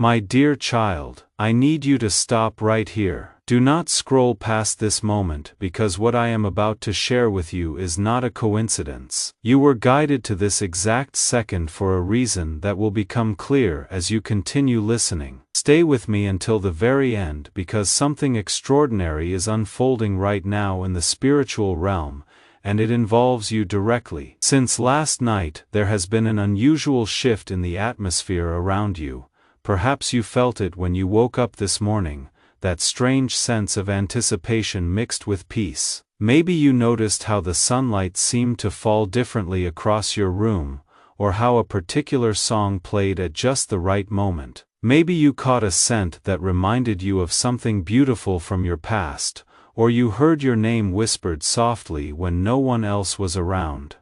My dear child, I need you to stop right here. Do not scroll past this moment because what I am about to share with you is not a coincidence. You were guided to this exact second for a reason that will become clear as you continue listening. Stay with me until the very end because something extraordinary is unfolding right now in the spiritual realm, and it involves you directly. Since last night, there has been an unusual shift in the atmosphere around you. Perhaps you felt it when you woke up this morning, that strange sense of anticipation mixed with peace. Maybe you noticed how the sunlight seemed to fall differently across your room, or how a particular song played at just the right moment. Maybe you caught a scent that reminded you of something beautiful from your past, or you heard your name whispered softly when no one else was around.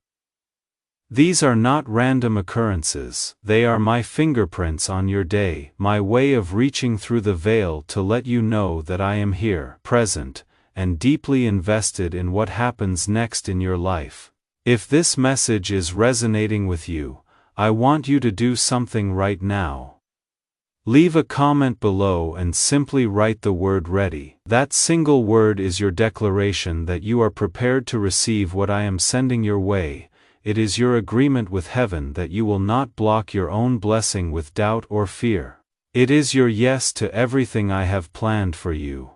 These are not random occurrences, they are my fingerprints on your day, my way of reaching through the veil to let you know that I am here, present, and deeply invested in what happens next in your life. If this message is resonating with you, I want you to do something right now. Leave a comment below and simply write the word ready. That single word is your declaration that you are prepared to receive what I am sending your way. It is your agreement with heaven that you will not block your own blessing with doubt or fear. It is your yes to everything I have planned for you.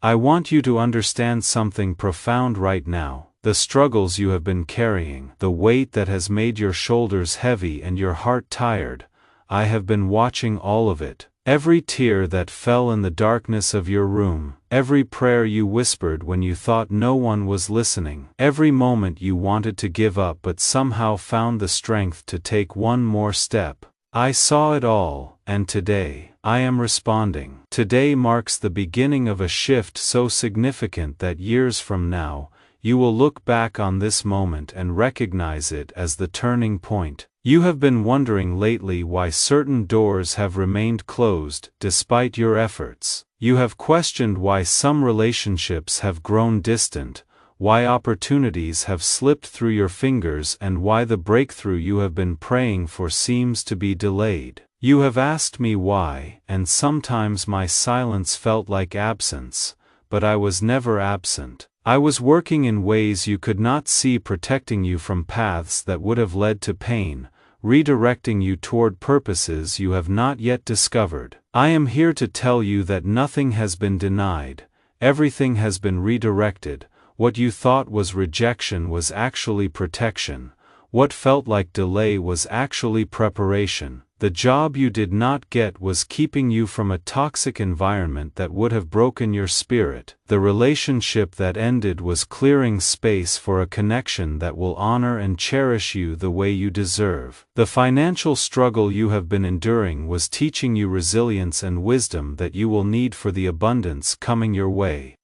I want you to understand something profound right now. The struggles you have been carrying, the weight that has made your shoulders heavy and your heart tired, I have been watching all of it. Every tear that fell in the darkness of your room, every prayer you whispered when you thought no one was listening, every moment you wanted to give up but somehow found the strength to take one more step. I saw it all, and today, I am responding. Today marks the beginning of a shift so significant that years from now, you will look back on this moment and recognize it as the turning point. You have been wondering lately why certain doors have remained closed despite your efforts. You have questioned why some relationships have grown distant, why opportunities have slipped through your fingers, and why the breakthrough you have been praying for seems to be delayed. You have asked me why, and sometimes my silence felt like absence, but I was never absent. I was working in ways you could not see, protecting you from paths that would have led to pain, redirecting you toward purposes you have not yet discovered. I am here to tell you that nothing has been denied, everything has been redirected. What you thought was rejection was actually protection. What felt like delay was actually preparation. The job you did not get was keeping you from a toxic environment that would have broken your spirit. The relationship that ended was clearing space for a connection that will honor and cherish you the way you deserve. The financial struggle you have been enduring was teaching you resilience and wisdom that you will need for the abundance coming your way.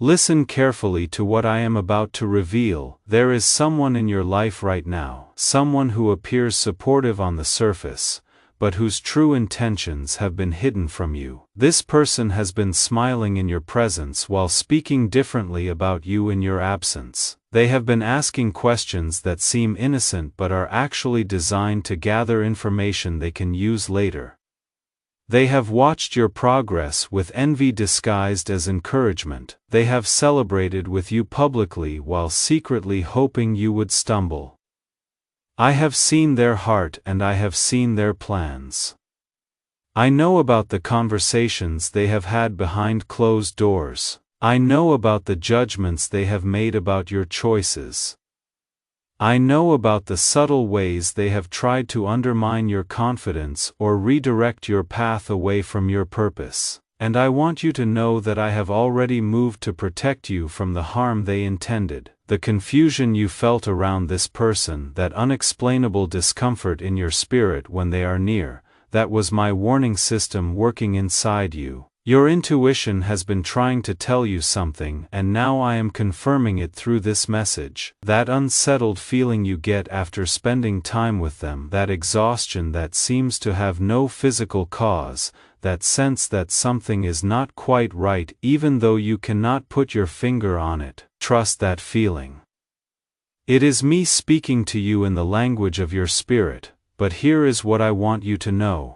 Listen carefully to what I am about to reveal. There is someone in your life right now, someone who appears supportive on the surface, but whose true intentions have been hidden from you. This person has been smiling in your presence while speaking differently about you in your absence. They have been asking questions that seem innocent but are actually designed to gather information they can use later. They have watched your progress with envy disguised as encouragement. They have celebrated with you publicly while secretly hoping you would stumble. I have seen their heart and I have seen their plans. I know about the conversations they have had behind closed doors. I know about the judgments they have made about your choices. I know about the subtle ways they have tried to undermine your confidence or redirect your path away from your purpose. And I want you to know that I have already moved to protect you from the harm they intended. The confusion you felt around this person, that unexplainable discomfort in your spirit when they are near, that was my warning system working inside you. Your intuition has been trying to tell you something, and now I am confirming it through this message. That unsettled feeling you get after spending time with them, that exhaustion that seems to have no physical cause, that sense that something is not quite right even though you cannot put your finger on it. Trust that feeling. It is me speaking to you in the language of your spirit, but here is what I want you to know.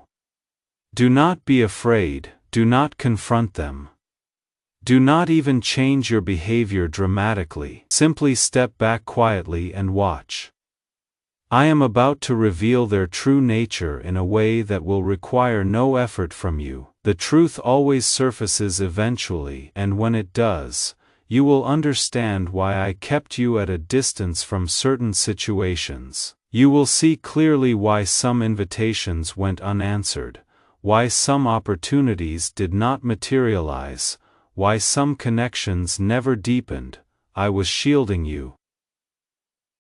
Do not be afraid, do not confront them. Do not even change your behavior dramatically, simply step back quietly and watch. I am about to reveal their true nature in a way that will require no effort from you. The truth always surfaces eventually, and when it does, you will understand why I kept you at a distance from certain situations. You will see clearly why some invitations went unanswered, why some opportunities did not materialize, why some connections never deepened. I was shielding you.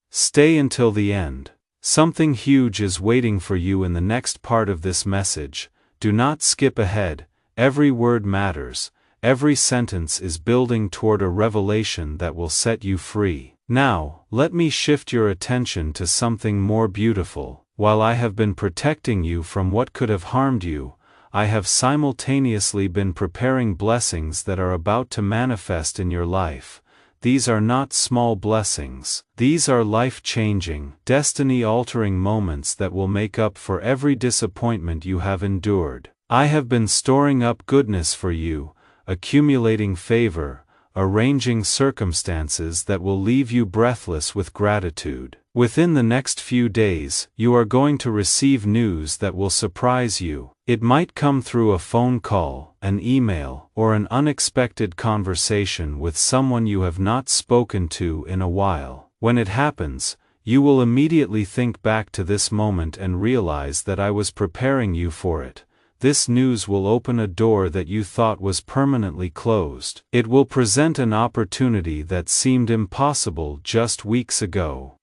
Stay until the end. Something huge is waiting for you in the next part of this message. Do not skip ahead. Every word matters. Every sentence is building toward a revelation that will set you free. Now, let me shift your attention to something more beautiful. While I have been protecting you from what could have harmed you, I have simultaneously been preparing blessings that are about to manifest in your life. These are not small blessings. These are life-changing, destiny-altering moments that will make up for every disappointment you have endured. I have been storing up goodness for you, accumulating favor, arranging circumstances that will leave you breathless with gratitude. Within the next few days, you are going to receive news that will surprise you. It might come through a phone call, an email, or an unexpected conversation with someone you have not spoken to in a while. When it happens, you will immediately think back to this moment and realize that I was preparing you for it. This news will open a door that you thought was permanently closed. It will present an opportunity that seemed impossible just weeks ago.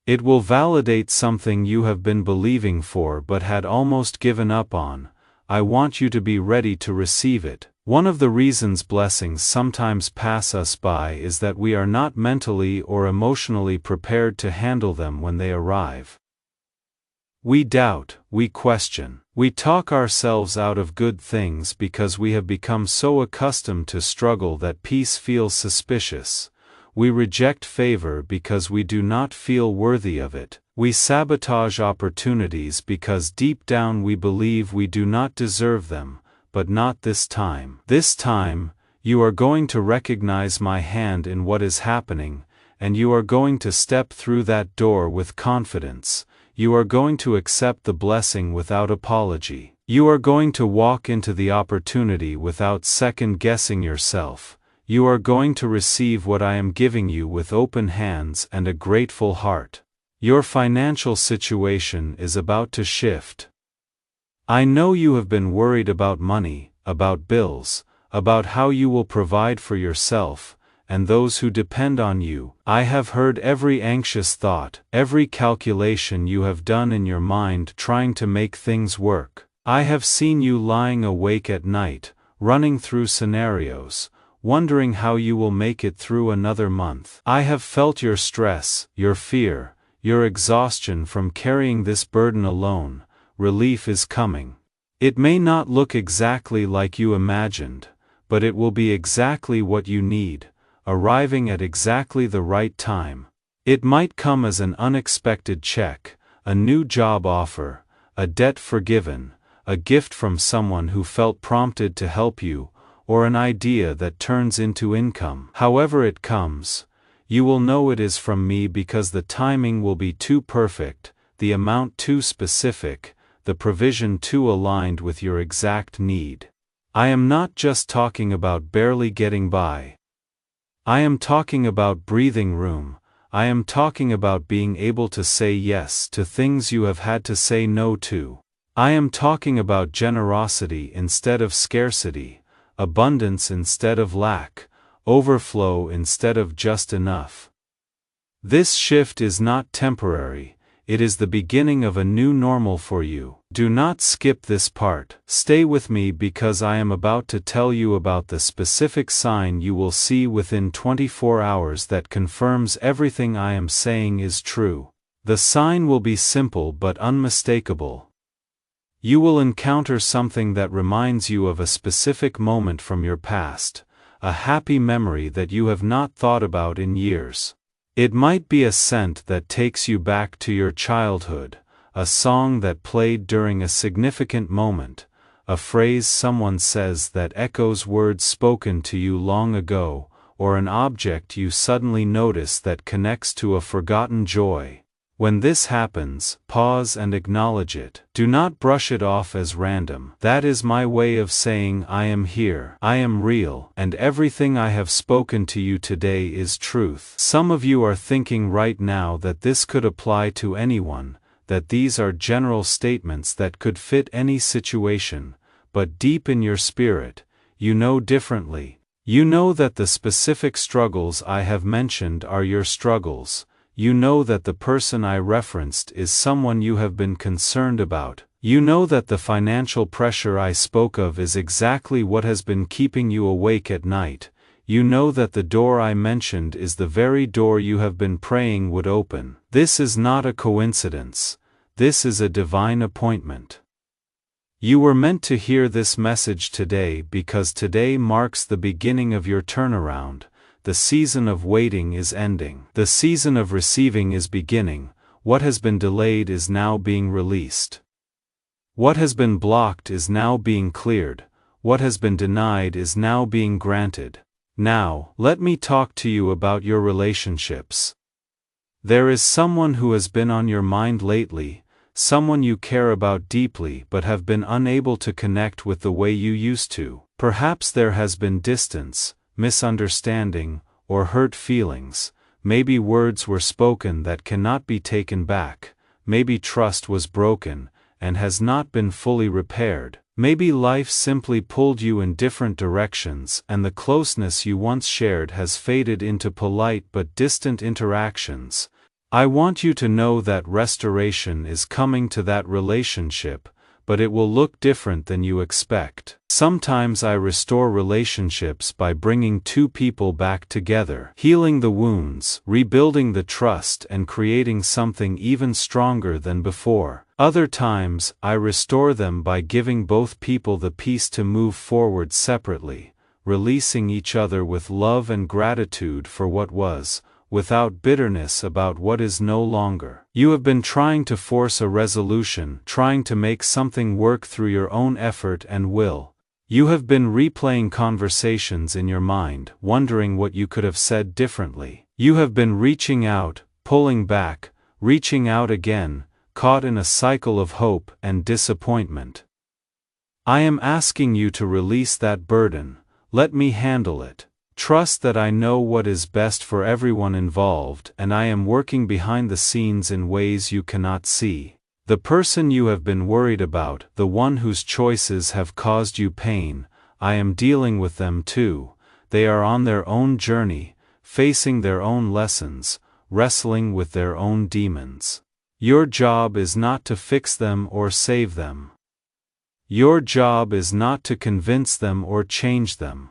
It will validate something you have been believing for but had almost given up on. I want you to be ready to receive it. One of the reasons blessings sometimes pass us by is that we are not mentally or emotionally prepared to handle them when they arrive. We doubt, we question, we talk ourselves out of good things because we have become so accustomed to struggle that peace feels suspicious. We reject favor because we do not feel worthy of it. We sabotage opportunities because deep down we believe we do not deserve them, but not this time. This time, you are going to recognize my hand in what is happening, and you are going to step through that door with confidence. You are going to accept the blessing without apology. You are going to walk into the opportunity without second-guessing yourself. You are going to receive what I am giving you with open hands and a grateful heart. Your financial situation is about to shift. I know you have been worried about money, about bills, about how you will provide for yourself and those who depend on you. I have heard every anxious thought, every calculation you have done in your mind trying to make things work. I have seen you lying awake at night, running through scenarios, wondering how you will make it through another month. I have felt your stress, your fear, your exhaustion from carrying this burden alone. Relief is coming. It may not look exactly like you imagined, but it will be exactly what you need, arriving at exactly the right time. It might come as an unexpected check, a new job offer, a debt forgiven, a gift from someone who felt prompted to help you, or an idea that turns into income. However it comes, you will know it is from me because the timing will be too perfect, the amount too specific, the provision too aligned with your exact need. I am not just talking about barely getting by. I am talking about breathing room. I am talking about being able to say yes to things you have had to say no to. I am talking about generosity instead of scarcity, abundance instead of lack, overflow instead of just enough. This shift is not temporary, it is the beginning of a new normal for you. Do not skip this part. Stay with me because I am about to tell you about the specific sign you will see within 24 hours that confirms everything I am saying is true. The sign will be simple but unmistakable. You will encounter something that reminds you of a specific moment from your past, a happy memory that you have not thought about in years. It might be a scent that takes you back to your childhood, a song that played during a significant moment, a phrase someone says that echoes words spoken to you long ago, or an object you suddenly notice that connects to a forgotten joy. When this happens, pause and acknowledge it. Do not brush it off as random. That is my way of saying I am here, I am real, and everything I have spoken to you today is truth. Some of you are thinking right now that this could apply to anyone, that these are general statements that could fit any situation, but deep in your spirit, you know differently. You know that the specific struggles I have mentioned are your struggles. You know that the person I referenced is someone you have been concerned about. You know that the financial pressure I spoke of is exactly what has been keeping you awake at night. You know that the door I mentioned is the very door you have been praying would open. This is not a coincidence. This is a divine appointment. You were meant to hear this message today because today marks the beginning of your turnaround. The season of waiting is ending. The season of receiving is beginning. What has been delayed is now being released. What has been blocked is now being cleared. What has been denied is now being granted. Now, let me talk to you about your relationships. There is someone who has been on your mind lately, someone you care about deeply but have been unable to connect with the way you used to. Perhaps there has been distance, misunderstanding, or hurt feelings. Maybe words were spoken that cannot be taken back. Maybe trust was broken and has not been fully repaired. Maybe life simply pulled you in different directions and the closeness you once shared has faded into polite but distant interactions. I want you to know that restoration is coming to that relationship, but it will look different than you expect. Sometimes I restore relationships by bringing two people back together, healing the wounds, rebuilding the trust, and creating something even stronger than before. Other times, I restore them by giving both people the peace to move forward separately, releasing each other with love and gratitude for what was, without bitterness about what is no longer. You have been trying to force a resolution, trying to make something work through your own effort and will. You have been replaying conversations in your mind, wondering what you could have said differently. You have been reaching out, pulling back, reaching out again, caught in a cycle of hope and disappointment. I am asking you to release that burden. Let me handle it. Trust that I know what is best for everyone involved and I am working behind the scenes in ways you cannot see. The person you have been worried about, the one whose choices have caused you pain, I am dealing with them too. They are on their own journey, facing their own lessons, wrestling with their own demons. Your job is not to fix them or save them. Your job is not to convince them or change them.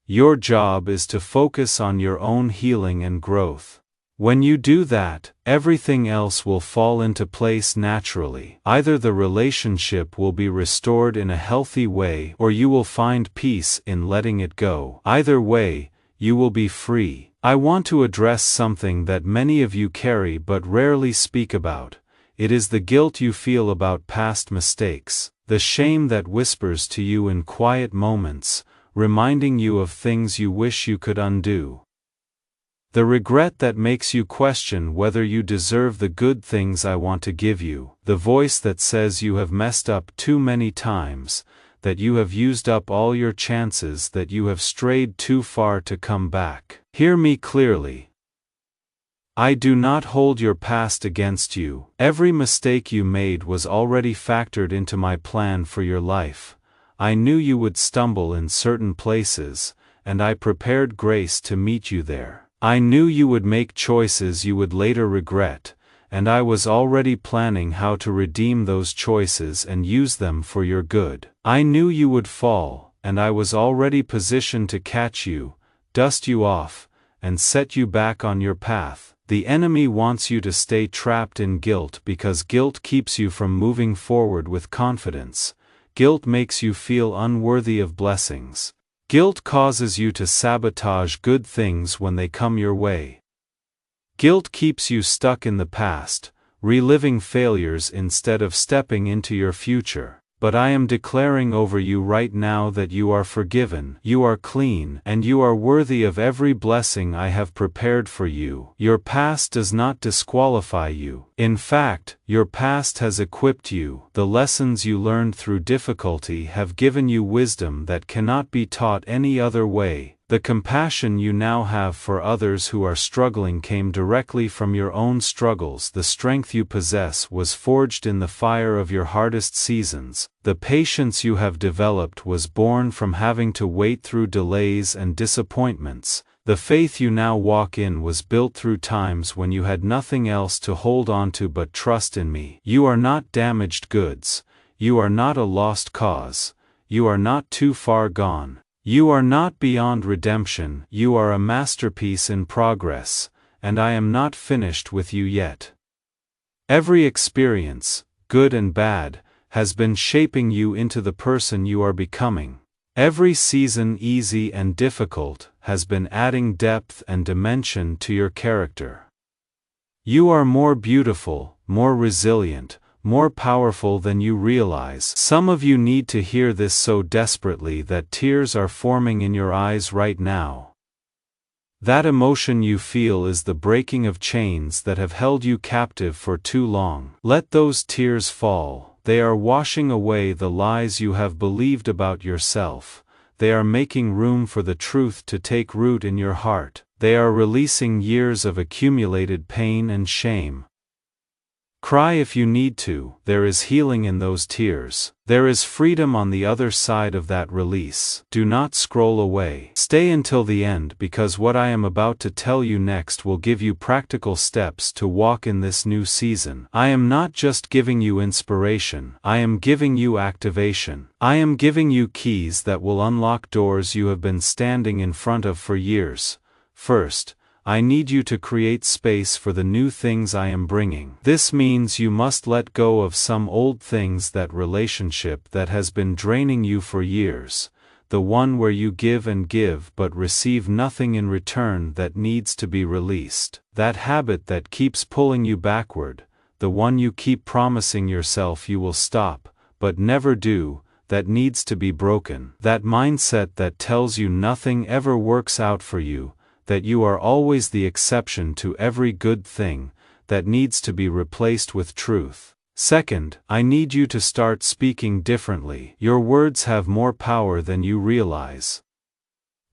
Your job is to focus on your own healing and growth. When you do that, everything else will fall into place naturally. Either the relationship will be restored in a healthy way or you will find peace in letting it go. Either way, you will be free. I want to address something that many of you carry but rarely speak about. It is the guilt you feel about past mistakes, the shame that whispers to you in quiet moments, reminding you of things you wish you could undo. The regret that makes you question whether you deserve the good things I want to give you, the voice that says you have messed up too many times, that you have used up all your chances, that you have strayed too far to come back. Hear me clearly. I do not hold your past against you. Every mistake you made was already factored into my plan for your life. I knew you would stumble in certain places, and I prepared grace to meet you there. I knew you would make choices you would later regret, and I was already planning how to redeem those choices and use them for your good. I knew you would fall, and I was already positioned to catch you, dust you off, and set you back on your path. The enemy wants you to stay trapped in guilt because guilt keeps you from moving forward with confidence. Guilt makes you feel unworthy of blessings. Guilt causes you to sabotage good things when they come your way. Guilt keeps you stuck in the past, reliving failures instead of stepping into your future. But I am declaring over you right now that you are forgiven, you are clean, and you are worthy of every blessing I have prepared for you. Your past does not disqualify you. In fact, your past has equipped you. The lessons you learned through difficulty have given you wisdom that cannot be taught any other way. The compassion you now have for others who are struggling came directly from your own struggles. The strength you possess was forged in the fire of your hardest seasons. The patience you have developed was born from having to wait through delays and disappointments. The faith you now walk in was built through times when you had nothing else to hold on to but trust in me. You are not damaged goods. You are not a lost cause. You are not too far gone. You are not beyond redemption. You are a masterpiece in progress, and I am not finished with you yet. Every experience, good and bad, has been shaping you into the person you are becoming. Every season, easy and difficult, has been adding depth and dimension to your character. You are more beautiful, more resilient, more powerful than you realize. Some of you need to hear this so desperately that tears are forming in your eyes right now. That emotion you feel is the breaking of chains that have held you captive for too long. Let those tears fall. They are washing away the lies you have believed about yourself. They are making room for the truth to take root in your heart. They are releasing years of accumulated pain and shame. Cry if you need to. There is healing in those tears. There is freedom on the other side of that release. Do not scroll away. Stay until the end, because what I am about to tell you next will give you practical steps to walk in this new season. I am not just giving you inspiration. I am giving you activation. I am giving you keys that will unlock doors you have been standing in front of for years. First, I need you to create space for the new things I am bringing. This means you must let go of some old things, that relationship that has been draining you for years, the one where you give and give but receive nothing in return, that needs to be released. That habit that keeps pulling you backward, the one you keep promising yourself you will stop, but never do, that needs to be broken. That mindset that tells you nothing ever works out for you, that you are always the exception to every good thing, that needs to be replaced with truth. Second, I need you to start speaking differently. Your words have more power than you realize.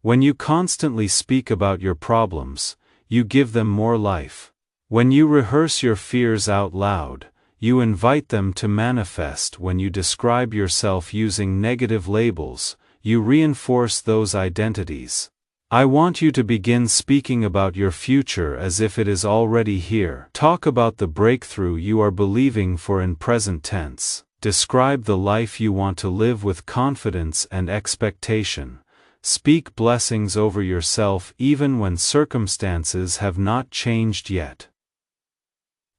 When you constantly speak about your problems, you give them more life. When you rehearse your fears out loud, you invite them to manifest. When you describe yourself using negative labels, you reinforce those identities. I want you to begin speaking about your future as if it is already here. Talk about the breakthrough you are believing for in present tense. Describe the life you want to live with confidence and expectation. Speak blessings over yourself even when circumstances have not changed yet.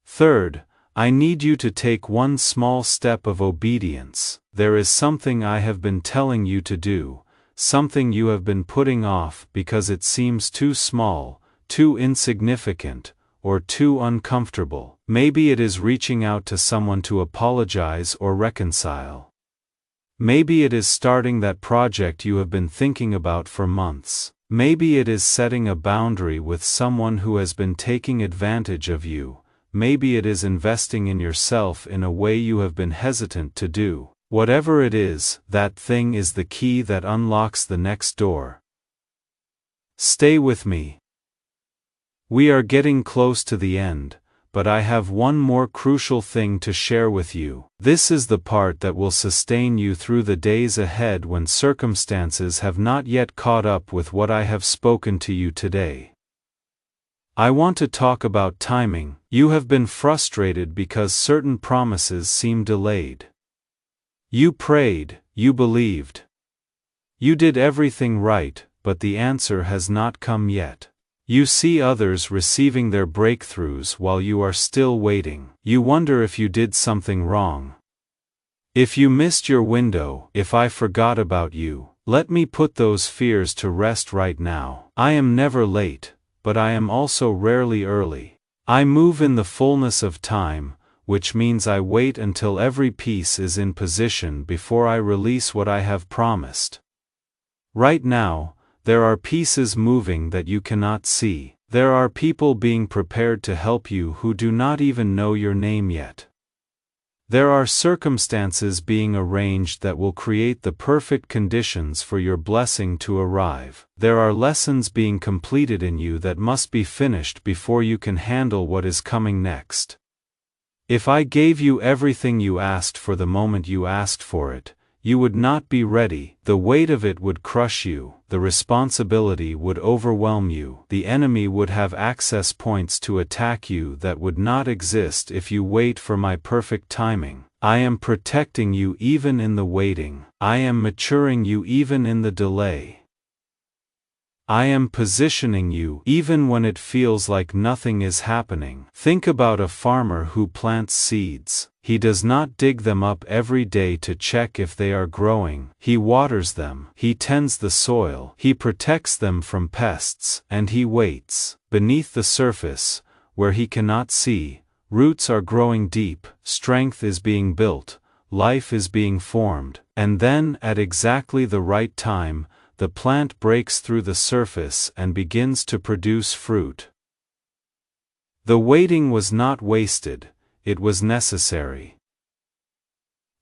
Third, I need you to take one small step of obedience. There is something I have been telling you to do. Something you have been putting off because it seems too small, too insignificant, or too uncomfortable. Maybe it is reaching out to someone to apologize or reconcile. Maybe it is starting that project you have been thinking about for months. Maybe it is setting a boundary with someone who has been taking advantage of you. Maybe it is investing in yourself in a way you have been hesitant to do. Whatever it is, that thing is the key that unlocks the next door. Stay with me. We are getting close to the end, but I have one more crucial thing to share with you. This is the part that will sustain you through the days ahead when circumstances have not yet caught up with what I have spoken to you today. I want to talk about timing. You have been frustrated because certain promises seem delayed. You prayed, you believed. You did everything right, but the answer has not come yet. You see others receiving their breakthroughs while you are still waiting. You wonder if you did something wrong. If you missed your window, if I forgot about you, let me put those fears to rest right now. I am never late, but I am also rarely early. I move in the fullness of time, which means I wait until every piece is in position before I release what I have promised. Right now, there are pieces moving that you cannot see. There are people being prepared to help you who do not even know your name yet. There are circumstances being arranged that will create the perfect conditions for your blessing to arrive. There are lessons being completed in you that must be finished before you can handle what is coming next. If I gave you everything you asked for the moment you asked for it, you would not be ready. The weight of it would crush you, the responsibility would overwhelm you, the enemy would have access points to attack you that would not exist if you wait for my perfect timing. I am protecting you even in the waiting. I am maturing you even in the delay. I am positioning you even when it feels like nothing is happening. Think about a farmer who plants seeds. He does not dig them up every day to check if they are growing. He waters them. He tends the soil. He protects them from pests. And he waits. Beneath the surface, where he cannot see, roots are growing deep, strength is being built, life is being formed. And then, at exactly the right time, the plant breaks through the surface and begins to produce fruit. The waiting was not wasted, it was necessary.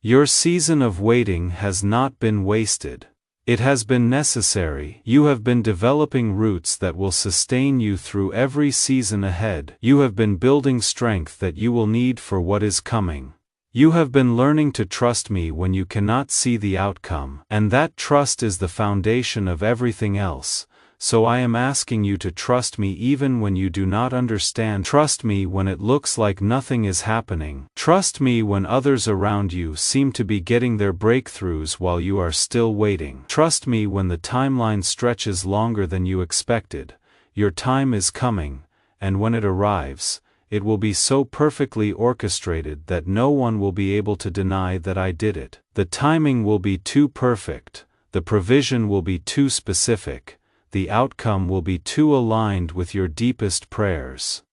Your season of waiting has not been wasted. It has been necessary. You have been developing roots that will sustain you through every season ahead. You have been building strength that you will need for what is coming. You have been learning to trust me when you cannot see the outcome, and that trust is the foundation of everything else. So I am asking you to trust me even when you do not understand. Trust me when it looks like nothing is happening. Trust me when others around you seem to be getting their breakthroughs while you are still waiting. Trust me when the timeline stretches longer than you expected. Your time is coming, and when it arrives, it will be so perfectly orchestrated that no one will be able to deny that I did it. The timing will be too perfect, the provision will be too specific, the outcome will be too aligned with your deepest prayers.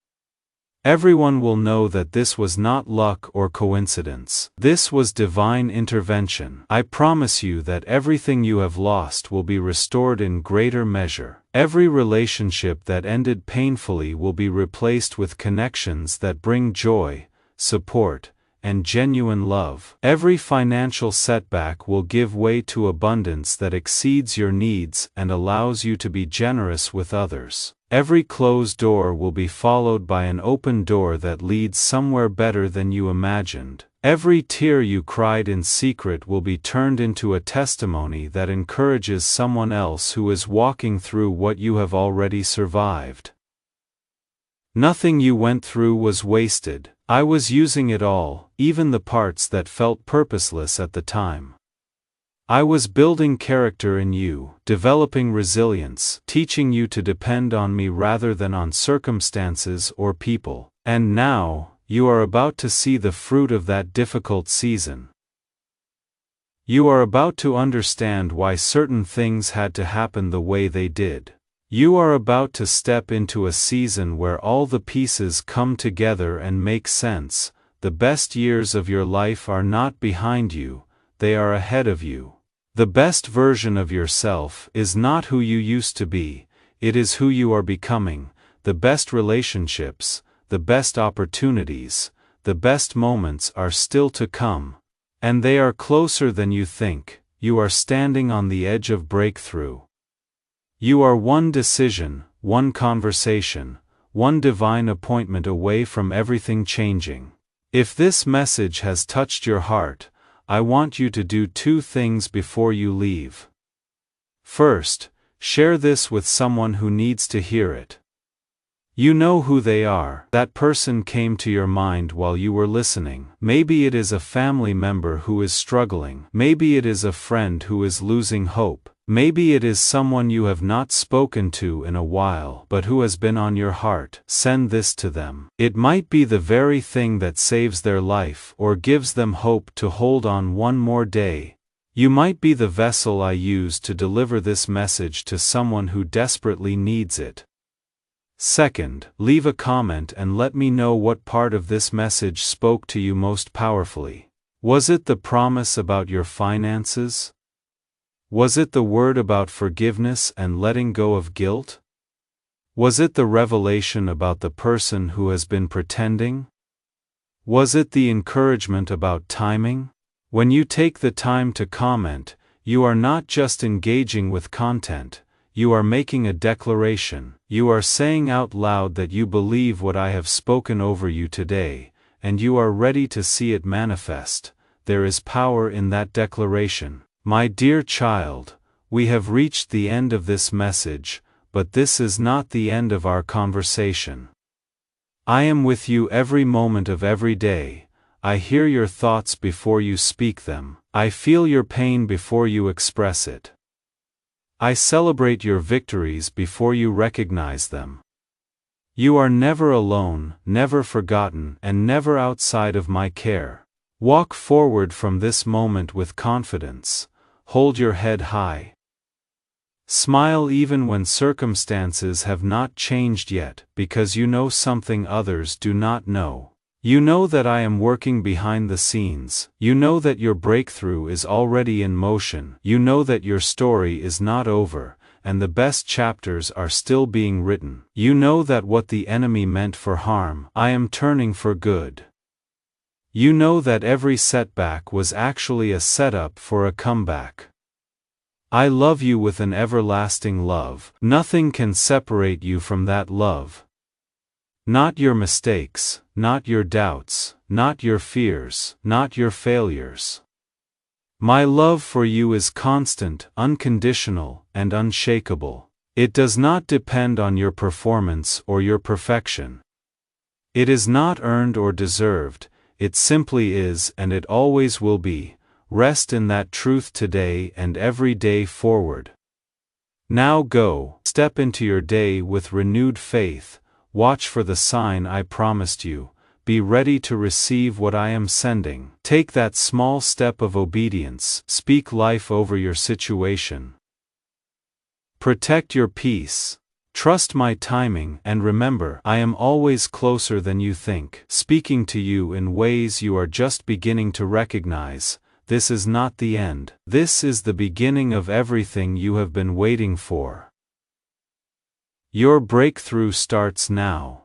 Everyone will know that this was not luck or coincidence. This was divine intervention. I promise you that everything you have lost will be restored in greater measure. Every relationship that ended painfully will be replaced with connections that bring joy, support, and genuine love. Every financial setback will give way to abundance that exceeds your needs and allows you to be generous with others. Every closed door will be followed by an open door that leads somewhere better than you imagined. Every tear you cried in secret will be turned into a testimony that encourages someone else who is walking through what you have already survived. Nothing you went through was wasted. I was using it all, even the parts that felt purposeless at the time. I was building character in you, developing resilience, teaching you to depend on me rather than on circumstances or people. And now, you are about to see the fruit of that difficult season. You are about to understand why certain things had to happen the way they did. You are about to step into a season where all the pieces come together and make sense. The best years of your life are not behind you, they are ahead of you. The best version of yourself is not who you used to be, it is who you are becoming. The best relationships, the best opportunities, the best moments are still to come. And they are closer than you think. You are standing on the edge of breakthrough. You are one decision, one conversation, one divine appointment away from everything changing. If this message has touched your heart, I want you to do two things before you leave. First, share this with someone who needs to hear it. You know who they are. That person came to your mind while you were listening. Maybe it is a family member who is struggling. Maybe it is a friend who is losing hope. Maybe it is someone you have not spoken to in a while but who has been on your heart. Send this to them. It might be the very thing that saves their life or gives them hope to hold on one more day. You might be the vessel I use to deliver this message to someone who desperately needs it. Second, leave a comment and let me know what part of this message spoke to you most powerfully. Was it the promise about your finances? Was it the word about forgiveness and letting go of guilt? Was it the revelation about the person who has been pretending? Was it the encouragement about timing? When you take the time to comment, you are not just engaging with content, you are making a declaration. You are saying out loud that you believe what I have spoken over you today, and you are ready to see it manifest. There is power in that declaration. My dear child, we have reached the end of this message, but this is not the end of our conversation. I am with you every moment of every day. I hear your thoughts before you speak them. I feel your pain before you express it. I celebrate your victories before you recognize them. You are never alone, never forgotten, and never outside of my care. Walk forward from this moment with confidence. Hold your head high. Smile even when circumstances have not changed yet, because you know something others do not know. You know that I am working behind the scenes. You know that your breakthrough is already in motion. You know that your story is not over, and the best chapters are still being written. You know that what the enemy meant for harm, I am turning for good. You know that every setback was actually a setup for a comeback. I love you with an everlasting love. Nothing can separate you from that love. Not your mistakes, not your doubts, not your fears, not your failures. My love for you is constant, unconditional, and unshakable. It does not depend on your performance or your perfection. It is not earned or deserved, it simply is and it always will be. Rest in that truth today and every day forward. Now go, step into your day with renewed faith. Watch for the sign I promised you. Be ready to receive what I am sending. Take that small step of obedience. Speak life over your situation. Protect your peace. Trust my timing, and remember, I am always closer than you think, speaking to you in ways you are just beginning to recognize. This is not the end. This is the beginning of everything you have been waiting for. Your breakthrough starts now.